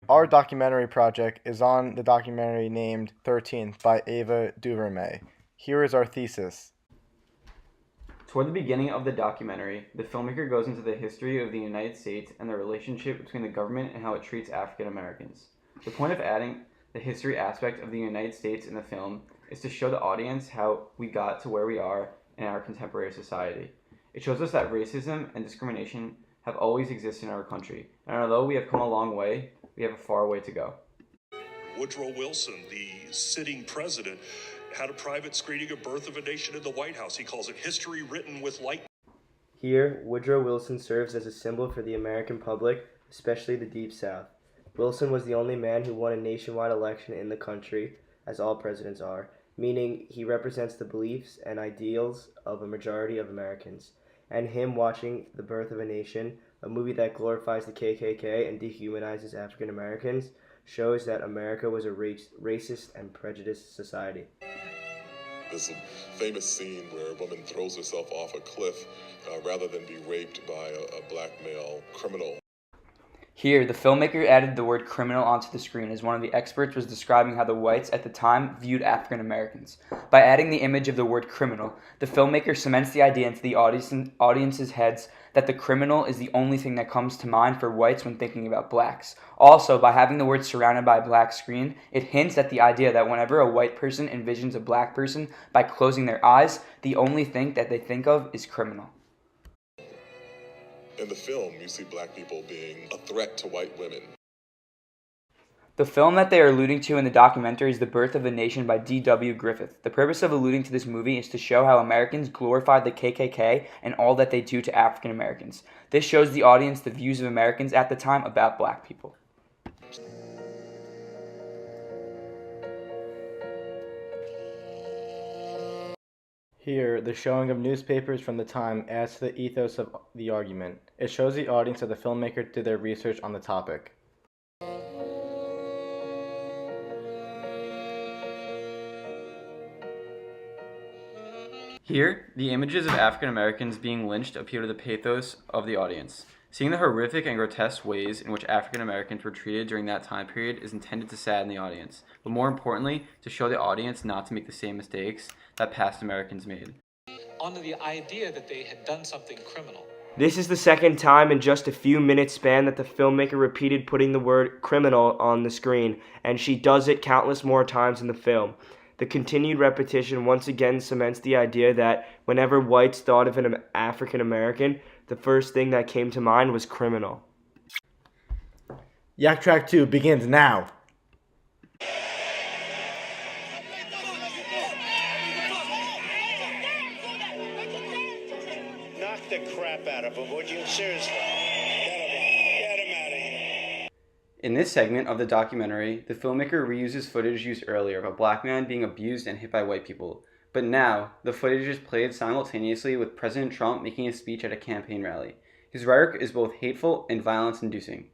Our documentary project is on the documentary named 13th by Ava DuVernay. Here is our thesis. Toward the beginning of the documentary, the filmmaker goes into the history of the United States and the relationship between the government and how it treats African Americans. The point of adding the history aspect of the United States in the film is to show the audience how we got to where we are in our contemporary society. It shows us that racism and discrimination have always existed in our country, and although we have come a long way, we have a far way to go. Woodrow Wilson, the sitting president, had a private screening of Birth of a Nation in the White House. He calls it history written with light. Here, Woodrow Wilson serves as a symbol for the American public, especially the Deep South. Wilson was the only man who won a nationwide election in the country, as all presidents are, meaning he represents the beliefs and ideals of a majority of Americans. And him watching The Birth of a Nation, a movie that glorifies the KKK and dehumanizes African Americans, shows that America was a racist and prejudiced society. There's a famous scene where a woman throws herself off a cliff rather than be raped by a black male criminal. Here, the filmmaker added the word criminal onto the screen as one of the experts was describing how the whites at the time viewed African Americans. By adding the image of the word criminal, the filmmaker cements the idea into the audience's heads that the criminal is the only thing that comes to mind for whites when thinking about blacks. Also, by having the word surrounded by a black screen, it hints at the idea that whenever a white person envisions a black person by closing their eyes, the only thing that they think of is criminal. In the film, you see black people being a threat to white women. The film that they are alluding to in the documentary is The Birth of a Nation by D.W. Griffith. The purpose of alluding to this movie is to show how Americans glorify the KKK and all that they do to African Americans. This shows the audience the views of Americans at the time about black people. Here, the showing of newspapers from the time adds to the ethos of the argument. It shows the audience that the filmmaker did their research on the topic. Here, the images of African Americans being lynched appeal to the pathos of the audience. Seeing the horrific and grotesque ways in which African Americans were treated during that time period is intended to sadden the audience, but more importantly, to show the audience not to make the same mistakes that past Americans made. Under the idea that they had done something criminal. This is the second time in just a few minutes span that the filmmaker repeated putting the word criminal on the screen, and she does it countless more times in the film. The continued repetition once again cements the idea that whenever whites thought of an African American, the first thing that came to mind was criminal. Yak Track 2 begins now. Knock the crap out of him, would you? Seriously. Get him out of here. In this segment of the documentary, the filmmaker reuses footage used earlier of a black man being abused and hit by white people. But now, the footage is played simultaneously with President Trump making a speech at a campaign rally. His rhetoric is both hateful and violence-inducing.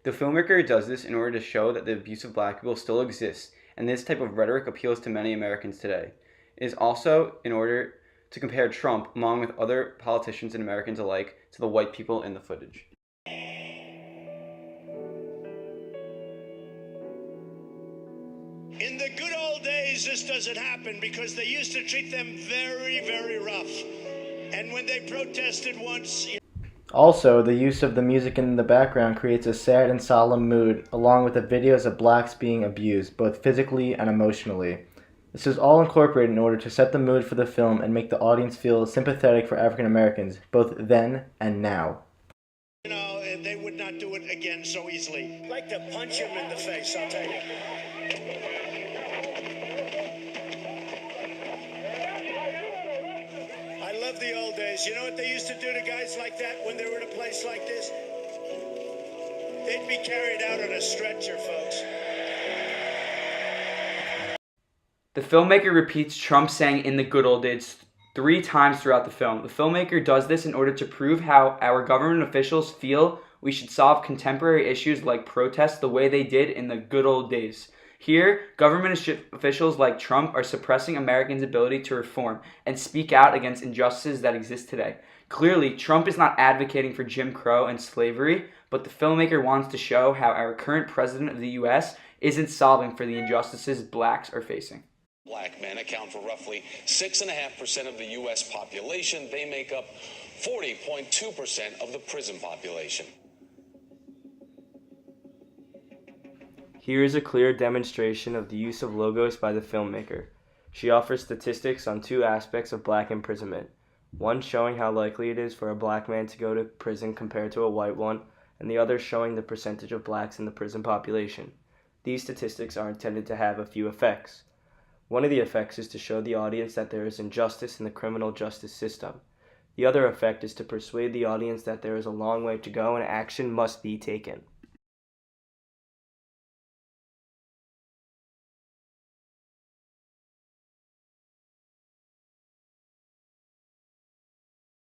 The filmmaker does this in order to show that the abuse of black people still exists, and this type of rhetoric appeals to many Americans today. It is also in order to compare Trump, along with other politicians and Americans alike, to the white people in the footage. In the good old days, this doesn't happen because they used to treat them very, very rough. And when they protested once... Also, the use of the music in the background creates a sad and solemn mood, along with the videos of blacks being abused, both physically and emotionally. This is all incorporated in order to set the mood for the film and make the audience feel sympathetic for African Americans, both then and now. You know, they would not do it again so easily. I'd like to punch him in the face, I'll tell you. I love the old days. You know what they used to do to guys like that when they were in a place like this? They'd be carried out on a stretcher, folks. The filmmaker repeats Trump saying "in the good old days" 3 times throughout the film. The filmmaker does this in order to prove how our government officials feel we should solve contemporary issues like protests the way they did in the good old days. Here, government officials like Trump are suppressing Americans' ability to reform and speak out against injustices that exist today. Clearly, Trump is not advocating for Jim Crow and slavery, but the filmmaker wants to show how our current president of the U.S. isn't solving for the injustices blacks are facing. Black men account for roughly 6.5% of the U.S. population. They make up 40.2% of the prison population. Here is a clear demonstration of the use of logos by the filmmaker. She offers statistics on two aspects of black imprisonment. One showing how likely it is for a black man to go to prison compared to a white one, and the other showing the percentage of blacks in the prison population. These statistics are intended to have a few effects. One of the effects is to show the audience that there is injustice in the criminal justice system. The other effect is to persuade the audience that there is a long way to go and action must be taken.